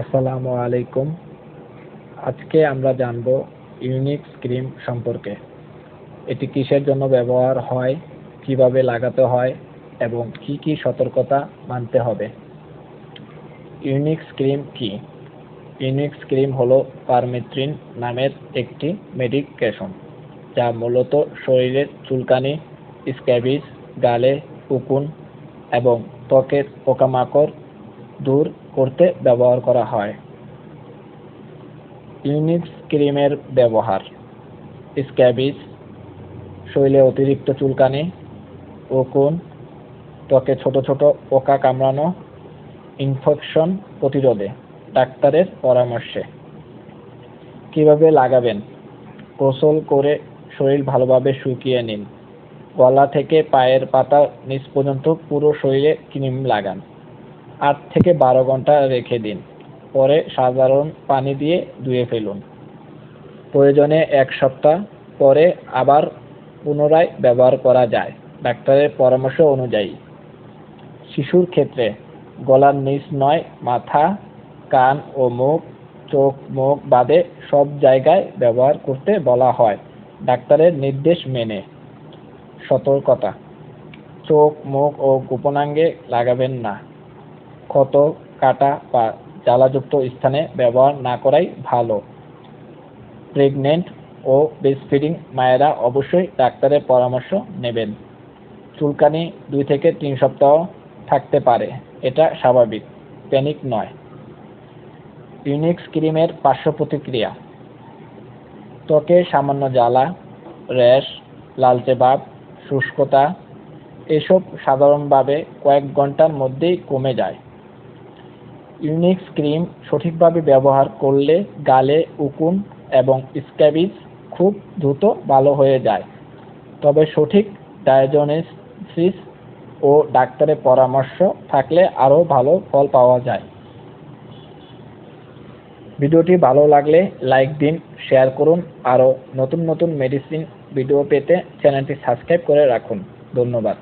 আসসালামু আলাইকুম। আজকে আমরা জানব ইউনিক্স ক্রিম সম্পর্কে। এটি কিসের জন্য ব্যবহার হয়, কিভাবে লাগাতে হয় এবং কি কি সতর্কতা মানতে হবে। ইউনিক্স ক্রিম কি? ইউনিক্স ক্রিম হলো পারমেথ্রিন নামের একটি মেডিকেশন, যা মূলত শরীরের চুলকানি, স্ক্যাবিজ, গালে উকুন এবং ত্বকের পোকামাকড় দূর করতে ব্যবহার করা হয়। ইউনিক্স ক্রিমের ব্যবহার: স্ক্যাবিজ, শরীরে অতিরিক্ত চুলকানি, উকুন, ত্বকে ছোট ছোট পোকা কামড়ানো, ইনফেকশন প্রতিরোধে, ডাক্তারের পরামর্শে। কিভাবে লাগাবেন? গোসল করে শরীর ভালোভাবে শুকিয়ে নিন। গলা থেকে পায়ের পাতার নিচ পর্যন্ত পুরো শরীরে ক্রিম লাগান। 8 থেকে 12 ঘন্টা রেখে দিন। পরে সাধারণ পানি দিয়ে ধুয়ে ফেলুন। প্রয়োজনে 1 সপ্তাহ পরে আবার পুনরায় ব্যবহার করা যায়, ডাক্তারের পরামর্শ অনুযায়ী। শিশুর ক্ষেত্রে গলার নিচ নয়, মাথা, কান ও মুখ, চোখ মুখ বাদে সব জায়গায় ব্যবহার করতে বলা হয়, ডাক্তারের নির্দেশ মেনে। সতর্কতা: চোখ, মুখ ও গোপনাঙ্গে লাগাবেন না। ক্ষত, কাটা বা জ্বালাযুক্ত স্থানে ব্যবহার না করাই ভালো। প্রেগন্যান্ট ও ব্রেস্টফিডিং মায়েরা অবশ্যই ডাক্তারের পরামর্শ নেবেন। চুলকানি 2 থেকে 3 সপ্তাহ থাকতে পারে, এটা স্বাভাবিক, প্যানিক নয়। ইউনিক্স ক্রিমের পার্শ্ব প্রতিক্রিয়া: ত্বকে সামান্য জ্বালা, র্যাশ, লালচে ভাব, শুষ্কতা এসব সাধারণভাবে কয়েক ঘন্টার মধ্যেই কমে যায়। ইউনিক্স ক্রিম সঠিকভাবে ব্যবহার করলে গালে উকুন এবং স্ক্যাবিজ খুব দ্রুত ভালো হয়ে যায়, তবে সঠিক ডায়াগনোসিস ও ডাক্তারের পরামর্শ থাকলে আরও ভালো ফল পাওয়া যায়। ভিডিওটি ভালো লাগলে লাইক দিন, শেয়ার করুন। আরও নতুন নতুন মেডিসিন ভিডিও পেতে চ্যানেলটি সাবস্ক্রাইব করে রাখুন। ধন্যবাদ।